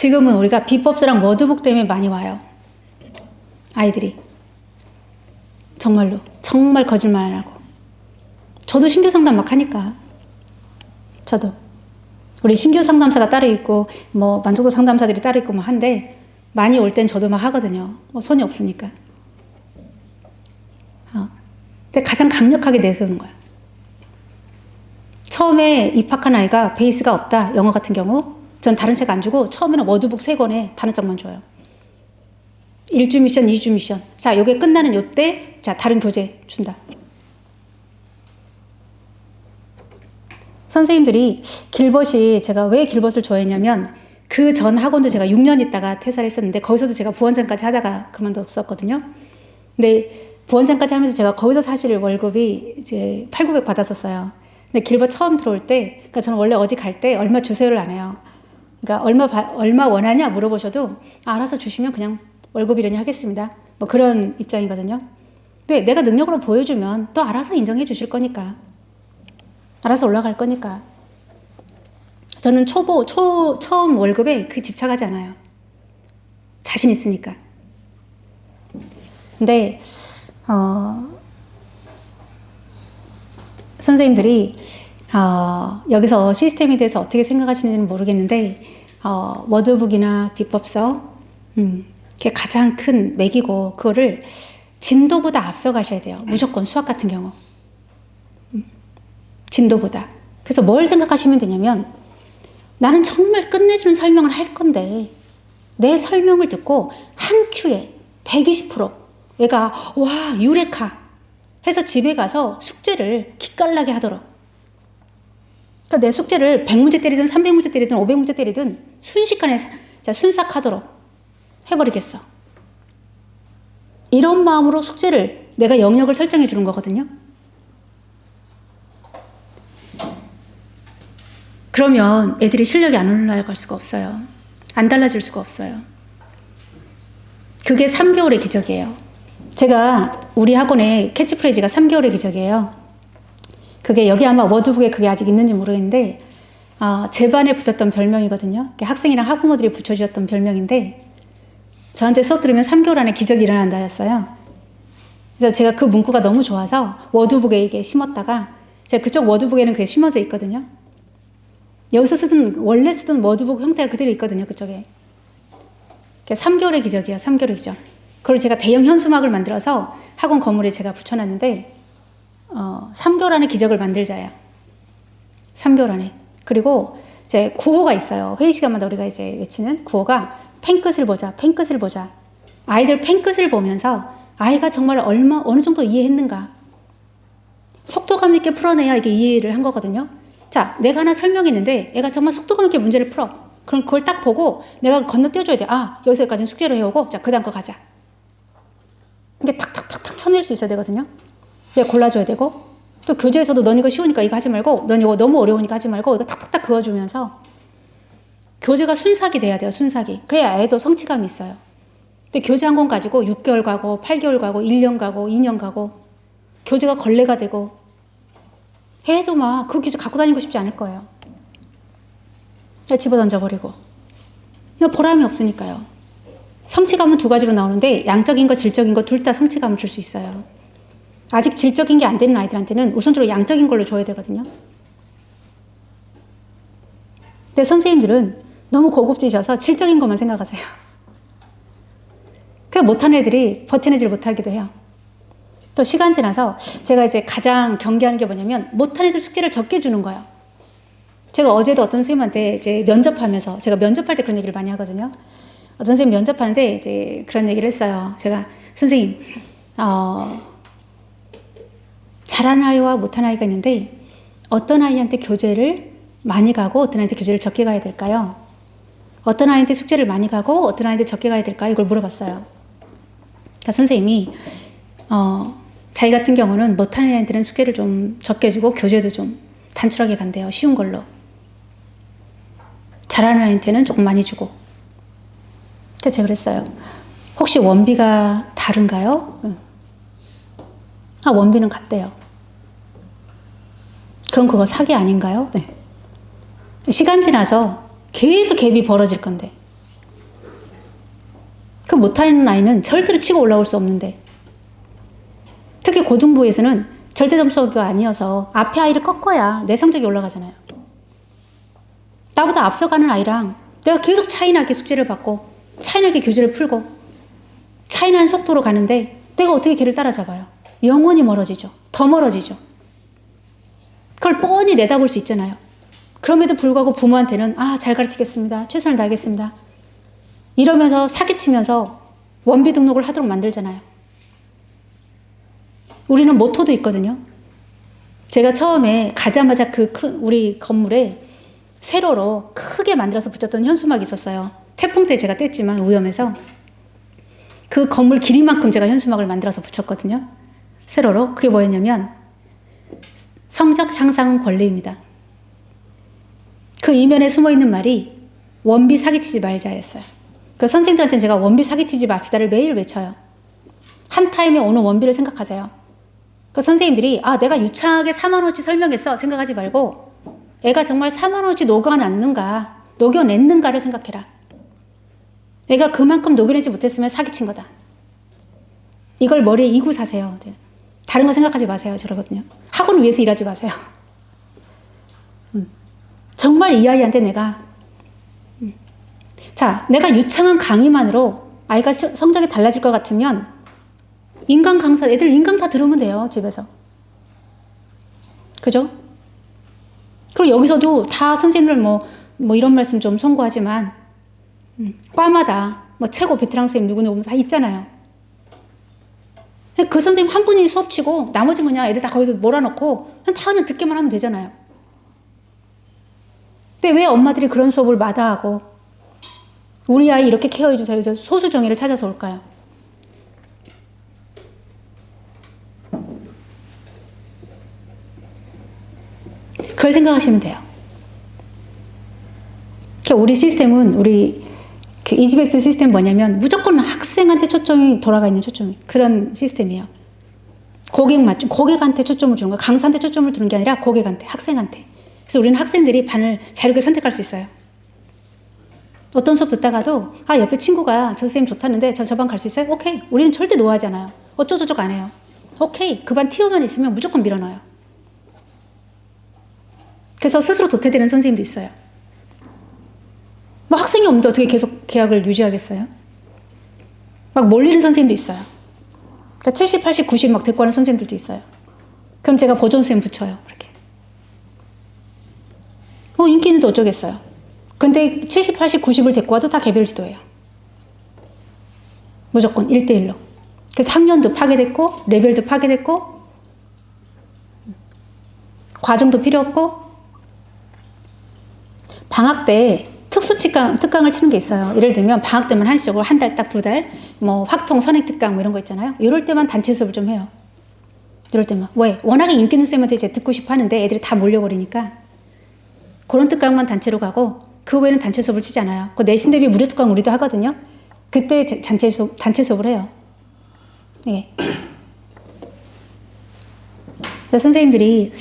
지금은 우리가 비법서랑 워드북 때문에 많이 와요. 아이들이. 정말로. 정말 거짓말 안 하고. 저도 신규 상담 막 하니까. 저도. 우리 신규 상담사가 따로 있고, 뭐, 만족도 상담사들이 따로 있고, 뭐, 한데, 많이 올 땐 저도 막 하거든요. 뭐 손이 없으니까. 근데 가장 강력하게 내세우는 거야. 처음에 입학한 아이가 베이스가 없다. 영어 같은 경우. 전 다른 책 안 주고, 처음에는 워드북 3권에 단어장만 줘요. 1주 미션, 2주 미션. 자, 요게 끝나는 요때, 자, 다른 교재 준다. 선생님들이 길벗이, 제가 왜 길벗을 좋아했냐면, 그 전 학원도 제가 6년 있다가 퇴사를 했었는데, 거기서도 제가 부원장까지 하다가 그만뒀었거든요. 근데 부원장까지 하면서 제가 거기서 사실 월급이 이제 8,900 받았었어요. 근데 길벗 처음 들어올 때, 그러니까 저는 원래 어디 갈 때 얼마 주세요를 안 해요. 그러니까 얼마 원하냐 물어보셔도, 알아서 주시면 그냥 월급이려니 하겠습니다. 뭐 그런 입장이거든요. 왜? 내가 능력으로 보여주면 또 알아서 인정해 주실 거니까. 알아서 올라갈 거니까. 저는 처음 월급에 그 집착하지 않아요. 자신 있으니까. 근데, 선생님들이, 여기서 시스템에 대해서 어떻게 생각하시는지는 모르겠는데, 워드북이나 비법서, 그게 가장 큰 맥이고, 그거를 진도보다 앞서 가셔야 돼요. 무조건 수학 같은 경우. 진도보다. 그래서 뭘 생각하시면 되냐면, 나는 정말 끝내주는 설명을 할 건데, 내 설명을 듣고 한 큐에 120% 얘가 와 유레카 해서 집에 가서 숙제를 기깔나게 하도록. 그러니까 내 숙제를 100문제 때리든 300문제 때리든 500문제 때리든 순식간에 순삭하도록 해버리겠어. 이런 마음으로 숙제를 내가 영역을 설정해 주는 거거든요. 그러면 애들이 실력이 안 올라갈 수가 없어요. 안 달라질 수가 없어요. 그게 3개월의 기적이에요. 제가 우리 학원의 캐치프레이즈가 3개월의 기적이에요. 그게 여기 아마 워드북에 그게 아직 있는지 모르겠는데, 제 반에 붙었던 별명이거든요. 학생이랑 학부모들이 붙여주셨던 별명인데, 저한테 수업 들으면 3개월 안에 기적이 일어난다였어요. 그래서 제가 그 문구가 너무 좋아서 워드북에 이게 심었다가, 제가 그쪽 워드북에는 그게 심어져 있거든요. 여기서 원래 쓰던 워드북 형태가 그대로 있거든요, 그쪽에. 3개월의 기적이에요, 3개월의 기적. 그걸 제가 대형 현수막을 만들어서 학원 건물에 제가 붙여놨는데, 3개월 안에 기적을 만들자예요. 3개월 안에. 그리고 이제 구호가 있어요. 회의 시간마다 우리가 이제 외치는 구호가 펜끝을 보자, 펜끝을 보자. 아이들 펜끝을 보면서 아이가 정말 어느 정도 이해했는가. 속도감 있게 풀어내야 이게 이해를 한 거거든요. 자, 내가 하나 설명했는데 애가 정말 속도감 있게 문제를 풀어. 그럼 그걸 딱 보고 내가 건너뛰어줘야 돼. 여기서 여기까지는 숙제로 해오고, 자, 그 다음 거 가자. 이게 탁탁탁탁 쳐낼 수 있어야 되거든요. 내가 골라줘야 되고, 또 교재에서도 넌 이거 쉬우니까 이거 하지 말고, 넌 이거 너무 어려우니까 하지 말고, 이거 탁탁탁 그어주면서 교재가 순삭이 돼야 돼요, 순삭이. 그래야 애도 성취감이 있어요. 근데 교재 한 권 가지고 6개월 가고, 8개월 가고, 1년 가고, 2년 가고, 교재가 걸레가 되고, 해도 막 그 교재 갖고 다니고 싶지 않을 거예요. 집어 던져버리고. 보람이 없으니까요. 성취감은 2가지로 나오는데 양적인 거, 질적인 거 둘 다 성취감을 줄 수 있어요. 아직 질적인 게 안 되는 아이들한테는 우선적으로 양적인 걸로 줘야 되거든요. 근데 선생님들은 너무 고급지셔서 질적인 것만 생각하세요. 그 못하는 애들이 버텨내질 못하기도 해요. 또 시간 지나서 제가 이제 가장 경계하는 게 뭐냐면, 못한 애들 숙제를 적게 주는 거예요. 제가 어제도 어떤 선생님한테 이제 면접하면서, 제가 면접할 때 그런 얘기를 많이 하거든요. 어떤 선생님 면접하는데 이제 그런 얘기를 했어요. 제가, 선생님, 잘하는 아이와 못하는 아이가 있는데, 어떤 아이한테 교재를 많이 가고 어떤 아이한테 교재를 적게 가야 될까요? 어떤 아이한테 숙제를 많이 가고 어떤 아이한테 적게 가야 될까요? 이걸 물어봤어요. 그러니까 선생님이 자기 같은 경우는 못하는 애들은 숙제를 좀 적게 주고 교재도 좀 단출하게 간대요. 쉬운 걸로. 잘하는 아이한테는 조금 많이 주고. 그래서 제가 그랬어요. 혹시 원비가 다른가요? 원비는 같대요. 그럼 그거 사기 아닌가요? 네. 시간 지나서 계속 갭이 벌어질 건데. 그 못하는 아이는 절대로 치고 올라올 수 없는데, 특히 고등부에서는 절대 점수가 아니어서 앞에 아이를 꺾어야 내 성적이 올라가잖아요. 나보다 앞서가는 아이랑 내가 계속 차이나게 숙제를 받고 차이나게 교재를 풀고 차이나는 속도로 가는데 내가 어떻게 걔를 따라잡아요? 영원히 멀어지죠. 더 멀어지죠. 그걸 뻔히 내다볼 수 있잖아요. 그럼에도 불구하고 부모한테는 잘 가르치겠습니다. 최선을 다하겠습니다. 이러면서 사기치면서 원비 등록을 하도록 만들잖아요. 우리는 모토도 있거든요. 제가 처음에 가자마자 우리 건물에 세로로 크게 만들어서 붙였던 현수막이 있었어요. 태풍 때 제가 뗐지만 위험해서 그 건물 길이만큼 제가 현수막을 만들어서 붙였거든요. 세로로. 그게 뭐였냐면 성적 향상은 권리입니다. 그 이면에 숨어있는 말이 원비 사기치지 말자였어요. 그 선생님들한테는 제가 원비 사기치지 맙시다를 매일 외쳐요. 한 타임에 오는 원비를 생각하세요. 그 선생님들이 내가 유창하게 4만원어치 설명했어 생각하지 말고 애가 정말 4만원어치 녹여냈는가를 생각해라. 애가 그만큼 녹여내지 못했으면 사기친 거다. 이걸 머리에 이고 사세요. 다른 거 생각하지 마세요. 저러거든요. 학원을 위해서 일하지 마세요. 정말 이 아이한테 내가 내가 유창한 강의만으로 아이가 성적이 달라질 것 같으면 인강 강사, 애들 인강 다 들으면 돼요. 집에서. 그죠? 그리고 여기서도 다 선생님들 뭐 이런 말씀 좀 송구하지만 과마다 최고 베테랑 선생님 누구누구 다 있잖아요. 그 선생님 한 분이 수업 치고 나머지는 그냥 애들 다 거기서 몰아넣고 다 그냥 듣기만 하면 되잖아요. 근데 왜 엄마들이 그런 수업을 마다하고 우리 아이 이렇게 케어해 주세요. 그래서 소수정예를 찾아서 올까요? 그걸 생각하시면 돼요. 우리 시스템은 우리 이지베스 시스템 뭐냐면 무조건 학생한테 초점이 돌아가 있는 초점이 그런 시스템이에요. 고객한테 초점을 주는 거예요. 강사한테 초점을 두는 게 아니라 고객한테, 학생한테. 그래서 우리는 학생들이 반을 자유롭게 선택할 수 있어요. 어떤 수업 듣다가도 옆에 친구가 저 선생님 좋다는데 저 반 갈 수 있어요? 오케이. 우리는 절대 노하지 않아요. 어쩌고저쩌고 안 해요. 오케이. 그 반 티오만 있으면 무조건 밀어넣어요. 그래서 스스로 도태되는 선생님도 있어요. 학생이 없는데 어떻게 계속 계약을 유지하겠어요? 몰리는 선생님도 있어요. 그러니까 70, 80, 90 데리고 가는 선생님들도 있어요. 그럼 제가 보존 선생님 붙여요. 이렇게. 인기 있는데 어쩌겠어요. 근데 70, 80, 90을 데리고 와도 다 개별 지도예요. 무조건 1대1로. 그래서 학년도 파괴됐고 레벨도 파괴됐고 과정도 필요 없고 방학 때 특강을 치는 게 있어요. 예를 들면 방학 때만 한식으로 한 달 딱 2달 확통 선행 특강 이런 거 있잖아요. 이럴 때만 단체 수업을 좀 해요. 이럴 때만. 왜? 워낙에 인기 있는 쌤한테 이제 듣고 싶어 하는데 애들이 다 몰려버리니까 그런 특강만 단체로 가고 그 외에는 단체 수업을 치지 않아요. 그 내신 대비 무료 특강 우리도 하거든요. 그때 단체 수업을 해요. 예. 그래서 선생님들이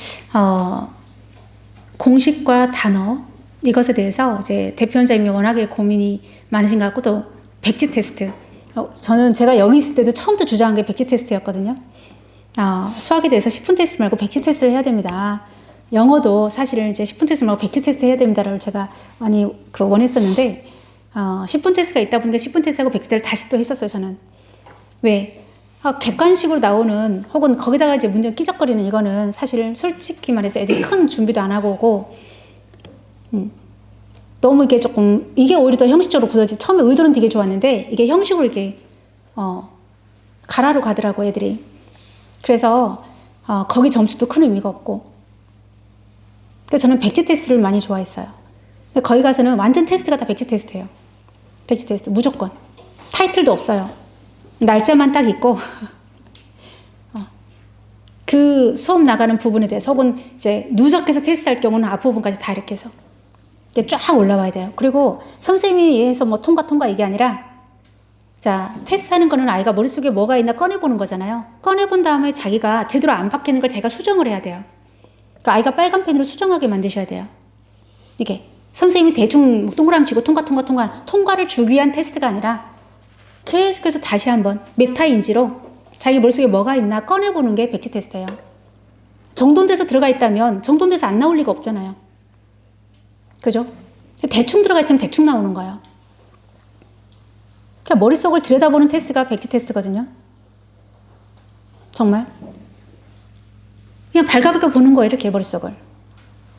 공식과 단어 이것에 대해서 이제 대표원장님이 워낙에 고민이 많으신 것 같고 또 백지 테스트. 저는 제가 여기 있을 때도 처음부터 주장한 게 백지 테스트였거든요. 수학에 대해서 10분 테스트 말고 백지 테스트를 해야 됩니다. 영어도 사실은 이제 10분 테스트 말고 백지 테스트 해야 됩니다라고 제가 많이 원했었는데 10분 테스트가 있다 보니까 10분 테스트하고 백지 테스트를 다시 또 했었어요. 저는. 왜? 객관식으로 나오는 혹은 거기다가 이제 문제 끼적거리는 이거는 사실 솔직히 말해서 애들이 큰 준비도 안 하고 오고 너무 이게 조금 이게 오히려 더 형식적으로 굳어지. 처음에 의도는 되게 좋았는데 이게 형식으로 이렇게 가라로 가더라고 애들이. 그래서 거기 점수도 큰 의미가 없고. 그래서 저는 백지 테스트를 많이 좋아했어요. 근데 거기 가서는 완전 테스트가 다 백지 테스트예요. 백지 테스트 무조건. 타이틀도 없어요. 날짜만 딱 있고 그 수업 나가는 부분에 대해서 혹은 이제 누적해서 테스트할 경우는 앞부분까지 다 이렇게 해서 쫙 올라와야 돼요. 그리고 선생님이 해서 통과 이게 아니라 자 테스트하는 거는 아이가 머릿속에 뭐가 있나 꺼내보는 거잖아요. 꺼내본 다음에 자기가 제대로 안 박히는 걸 자기가 수정을 해야 돼요. 그러니까 아이가 빨간 펜으로 수정하게 만드셔야 돼요. 이게 선생님이 대충 동그라미 치고 통과를 주기 위한 테스트가 아니라 계속해서 다시 한번 메타인지로 자기 머릿속에 뭐가 있나 꺼내보는 게 백지 테스트예요. 정돈돼서 들어가 있다면 정돈돼서 안 나올 리가 없잖아요. 그죠? 대충 들어가 있으면 대충 나오는 거예요. 그러니까 머릿속을 들여다보는 테스트가 백지 테스트거든요. 정말. 그냥 발가벗겨 보는 거예요, 이렇게 머릿속을.